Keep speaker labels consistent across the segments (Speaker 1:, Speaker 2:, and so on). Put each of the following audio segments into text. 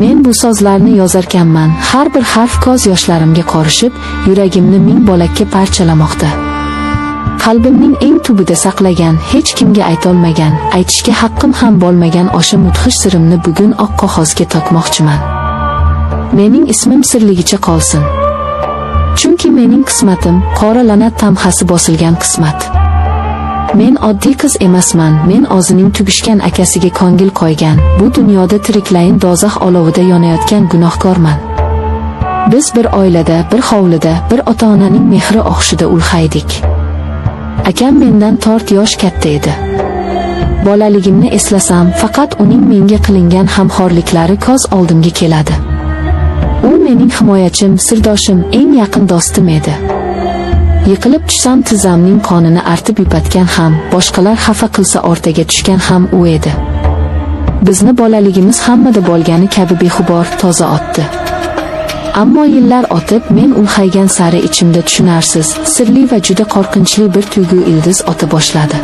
Speaker 1: Men bu sozlarni yozarkanman, har bir harf ko'z yoshlarimga qorishib, yuragimni ming bo'lakka parchalamoqda. Qalbimning eng tubida saqlagan, hech kimga aytolmagan, aytishga haqqim ham bo'lmagan o'sha mudhish sirimni bugun oq qog'ozga to'kmoqchiman. Mening ismim sirligicha qolsin. Chunki mening qismatim qora la'nat tamg'asi bosilgan qismat. Men oddiy qiz emasman, men o'zining tugishgan akasiga ko'ngil qo'ygan, bu dunyoda tiriklayin dozax olovida yonayotgan gunohkorman. Biz bir oilada, bir hovlida, bir ota-onaning mehri oqshida ulg'aydik. Akam mendan 4 yosh katta edi. Bolaligimni eslasam, faqat uning menga qilingan hamxo'rliklari ko'z oldimga keladi. U mening himoyachim, sirdoshim, eng yaqin do'stim edi. Yiqilib tushsam tizzamning qonini artib yupatgan ham, boshqalar xafa qilsa o'rtaga tushgan ham u edi. Bizni bolaligimiz hammada bo'lgani kabi bexubor, toza otdi. Ammo yillar o'tib, men ulg'aygan sari ichimda tushunarsiz, sirli va juda qo'rqinchli bir tuyg'u ildiz ota boshladi.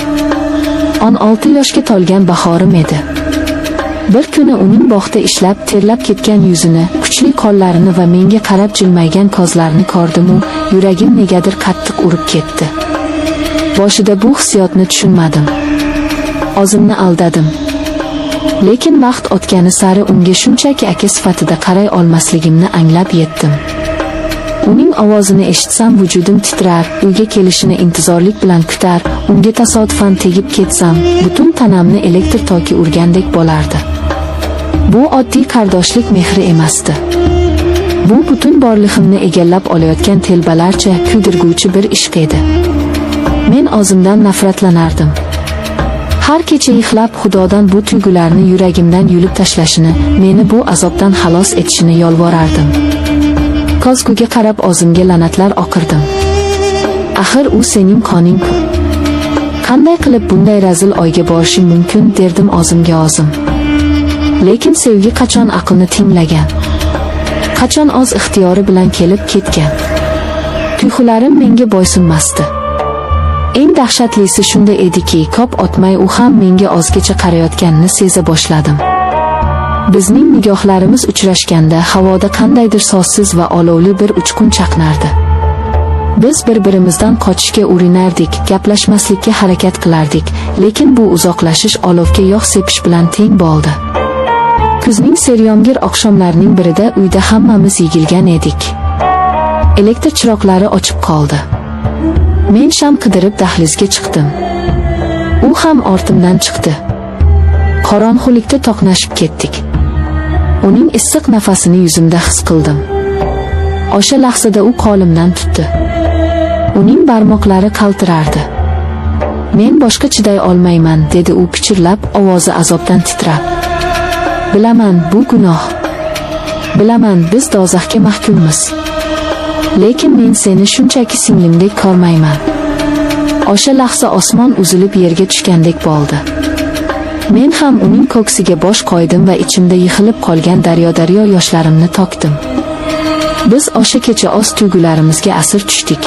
Speaker 1: 16 yoshga to'lgan bahorim edi. Bir kuni uning bog'da ishlab, terlab ketgan yuzini, kuchli qo'llarini va menga qarab jilmaygan ko'zlarini ko'rdim-u, yuragim negadir qattiq urib ketdi. Boshida bu hissiyotni tushunmadim. O'zimni aldadim. Lekin vaqt o'tgani sari unga shunchaki aka sifatida qaray olmasligimni anglab yetdim. Uning ovozini eshitsam vujudim titrar, uyga kelishini intizorlik bilan kutar, unga tasodifan tegib ketsam, butun tanamni elektr toki urgandek bo'lardi. Bu oddiy qardoshlik mehri emasdi. Bu butun borlig'imni egallab olayotgan telbalarcha kuydirguvchi bir ishq edi. Men o'zimdan nafratlanardim. Har kecha yig'lab Xudodan bu tuyg'ularni yuragimdan yulib tashlashini, meni bu azobdan xalos etishini yolvorardim. Ko'zguga qarab o'zimga la'natlar o'qirdim. Axir u sening qoning-ku. Qanday qilib bunday razil oyga borishim mumkin, derdim o'zimga o'zim. Lekin sevgi qachon aqlni tinglagan? Qachon o'z ixtiyori bilan kelib ketgan? Tuyg'ularim menga bo'ysunmasdi. Eng dahshatlisi shunda ediki, ko'p o'tmay u ham menga o'zgacha qarayotganini seza boshladim. Bizning nigohlarimiz uchrashganda havoda qandaydir so'zsiz va olovli bir uchqun chaqnardi. Biz bir-birimizdan qochishga urinardik, gaplashmaslikka harakat qilardik, lekin bu uzoqlashish olovga yog' sepish bilan teng bo'ldi. Kuzning seryomgir oqshomlarining birida uyda hammamiz yigilgan edik. Elektr chiroqlari o'chib qoldi. Men sham qidirib dahlizga chiqdim. U ham ortimdan chiqdi. Qorong'ulikda to'qnashib ketdik. Uning issiq nafasini yuzimda his qildim. O'sha lahzada u qo'limdan tutdi. Uning barmoqlari qaltirardi. Men boshqa chiday olmayman, dedi u pichirlab, ovozi azobdan titrab. Bilaman, bu gunoh. Bilaman, biz dozaxga mahkummiz. Lekin men seni shunchaki singlimdek ko'rmayman. O'sha lahza osmon uzilib yerga tushgandek bo'ldi. Men ham uning ko'ksiga bosh qo'ydim va ichimda yig'ilib qolgan daryo-daryo yoshlarimni to'kdim. Biz o'sha kecha o'z tuyg'ularimizga asir tushdik.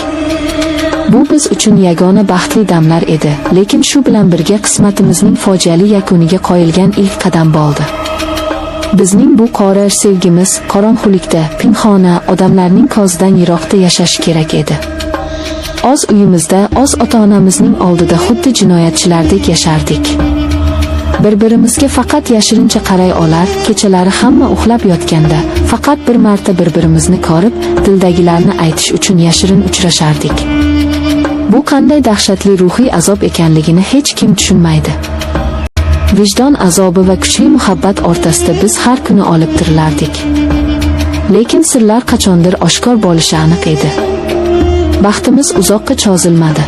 Speaker 1: Bu biz uchun yagona baxtli damlar edi, lekin shu bilan birga qismatimizning fojiali yakuniga qo'yilgan ilk qadam bo'ldi. Bizning bu qora sevgimiz qorong'ulikda, pinhona, odamlarning ko'zidan yiroqda yashash kerak edi. O'z uyimizda, o'z ota-onamizning oldida xuddi jinoyatchilardek yashardik. Bir-birimizga faqat yashirincha qaray olar, kechalari hamma uxlab yotganda, faqat bir marta bir-birimizni ko'rib, dildagilarni aytish uchun yashirin uchrashardik. Bu qanday dahshatli ruhiy azob ekanligini hech kim tushunmaydi. Vijdon azobi va kuchli muhabbat o'rtasida biz har kuni olib tirilardik. Lekin sirlar qachondir oshkor bo'lishi aniq edi. Baxtimiz uzoqqa cho'zilmadi.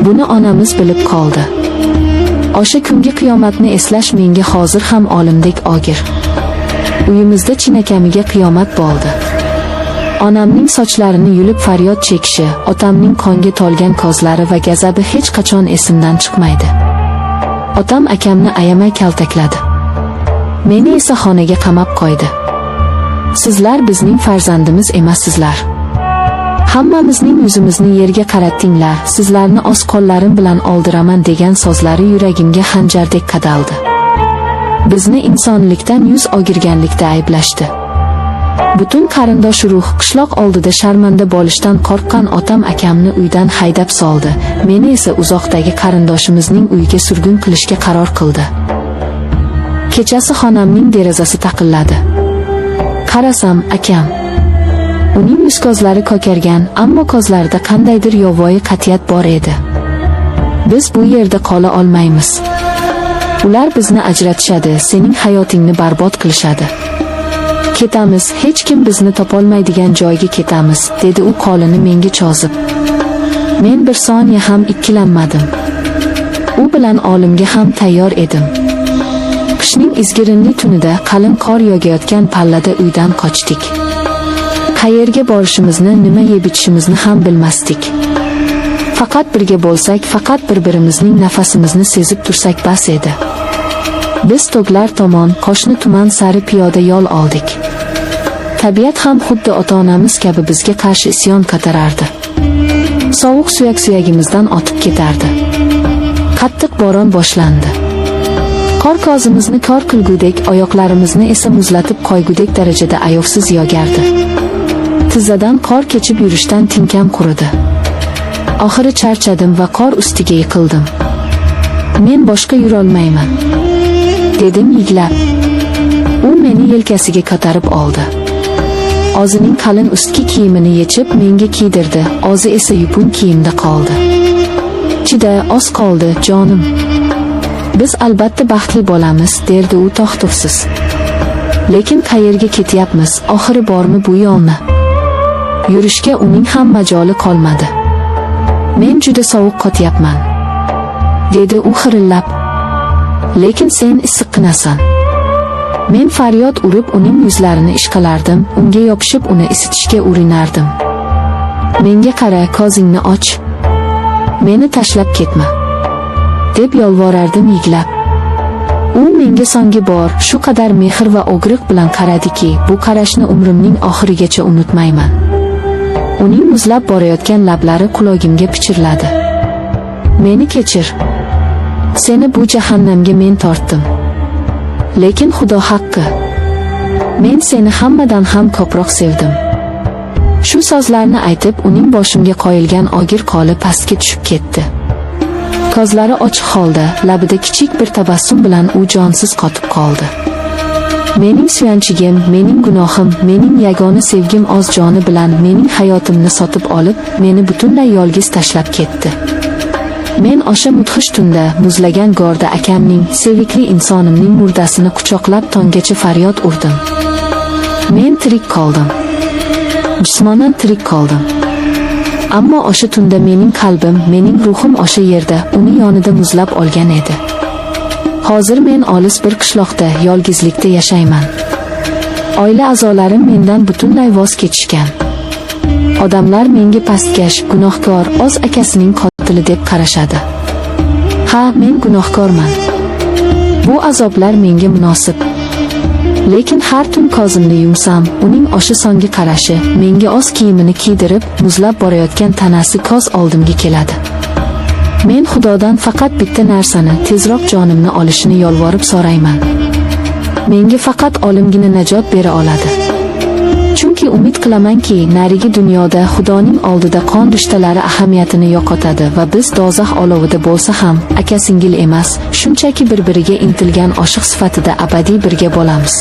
Speaker 1: Buni onamiz bilib qoldi. O'sha kungi qiyomatni eslash menga hozir ham olimdek og'ir. Uyimizda chinakamiga qiyomat bo'ldi. Onamning sochlarini yulib faryod chekishi, otamning qonga to'lgan ko'zlari va gazabi hech qachon esimdan chiqmaydi. Otam akamni ayamay kaltakladi. Meni esa xonaga qamab qo'ydi. Sizlar bizning farzandimiz emassizlar. Hammamizning yuzimizni yerga qaratdinglar, sizlarni o'z qo'llarim bilan oldiraman degan so'zlari yuragimga xanjardek qadaldi. Bizni insonlikdan yuz o'girganlikda ayblashdi. Butun qarindosh urug' qishloq oldida sharmanda bo'lishdan qo'rqqan otam akamni uydan haydab soldi. Meni esa uzoqdagi qarindoshimizning uyiga surgun qilishga qaror qildi. Kechasi xonamning derazasi taqilladi. Qarasam, akam. Uning yuz ko'zlari ko'kargan, ammo ko'zlarida qandaydir yovvoyi qat'iyat bor edi. Biz bu yerda qola olmaymiz. Ular bizni ajratishadi, sening hayotingni barbod qilishadi. Ketamiz, hech kim bizni topolmaydigan joyga ketamiz, dedi u qo'lini menga cho'zib. Men bir soniya ham ikkilanmadim. U bilan olimga ham tayyor edim. Qishning izgirinli tunida qalin qor yog'ayotgan pallada uydan qochdik. Qayerga borishimizni, nima yeb ichishimizni ham bilmasdik. Faqat birga bo'lsak, faqat bir-birimizning nafasimizni sezib tursak bas edi. Biz tog'lar tomon, qo'shni tuman sari piyoda yo'l oldik. Tabiat ham xuddi ota-onamiz kabi bizga qarshi isyon ko'tarardi. Sovuq suyak-suyagimizdan otib ketardi. Qattiq bo'ron boshlandi. Qor ko'zimizni kor qilgudek, oyoqlarimizni esa muzlatib qo'ygudek darajada ayoqsiz yog'ardi. Tizzadan qor kechib yurishdan tinkam quridi. Oxiri charchadim va qor ustiga yiqildim. Men boshqa yura olmayman, dedim yig'lab. U meni yelkasiga ko'tarib oldi. O'zining qalin ustki kiyimini yechib menga kiydirdi, o'zi esa yupun kiyimda qoldi. Chida, oz qoldi, jonim. Biz albatta baxtli bo'lamiz, derdi u to'xtovsiz. Lekin qayerga ketyapmiz, oxiri bormi bu yo'lni? Yurishga uning ham majoli qolmadi. Men juda sovuq qotyapman, dedi u xirillab. Lekin sen issiqqinasan. Men faryod urib uning yuzlarini ishqalardim, unga yopishib uni isitishga urinardim. Menga qara, ko'zingni och. Meni tashlab ketma, deb yolvorardim yig'lab. U menga so'nggi bor shu qadar mehr va o'g'riq bilan qaradiki, bu qarashni umrimning oxirigacha unutmayman. Uning muzlab borayotgan lablari qulog'imga pichirladi. Meni kechir. Seni bu jahannamga men tortdim. Lekin Xudo haqqi, men seni hammadan ham ko'proq sevdim. Shu so'zlarni aytib, uning boshimga qo'yilgan og'ir qo'li pastga tushib ketdi. Ko'zlari ochiq holda, labida kichik bir tabassum bilan u jonsiz qotib qoldi. Mening suyanchigim, mening gunohim, mening yagona sevgim o'z joni bilan mening hayotimni sotib olib, meni butunlay yolg'iz tashlab ketdi. Men o'sha mudhish tunda, muzlagan gorda akamning, sevikli insonimning murdasini quchoqlab tonggacha faryod urdim. Men tirik qoldim. Jismonan tirik qoldim. Ammo o'sha tunda mening qalbim, mening ruhim o'sha yerda, uni yonida muzlab olgan edi. Hozir men olis bir qishloqda, yolg'izlikda yashayman. Oila a'zolarim mendan butunlay voz kechishgan. Odamlar menga pastkash, gunohkor, o'z akasining qotili deb qarashadi. Ha, men gunohkorman. Bu azoblar menga munosib. Lekin har tun ko'zimni yumsam, uning o'sha so'nggi qarashi, menga o'z kiyimini kiydirib, muzlab borayotgan tanasi ko'z oldimga keladi. Men Xudodan faqat bitta narsani, tezroq jonimni olishini yolvorib so'rayman. Menga faqat olimgina najot bera oladi. Chunki umid qilamanki, narigi dunyoda Xudoning oldida qon rishtalari ahamiyatini yo'qotadi va biz do'zax olovida bo'lsa ham aka-singil emas, shunchaki bir-biriga intilgan oshiq sifatida abadiy birga bo'lamiz.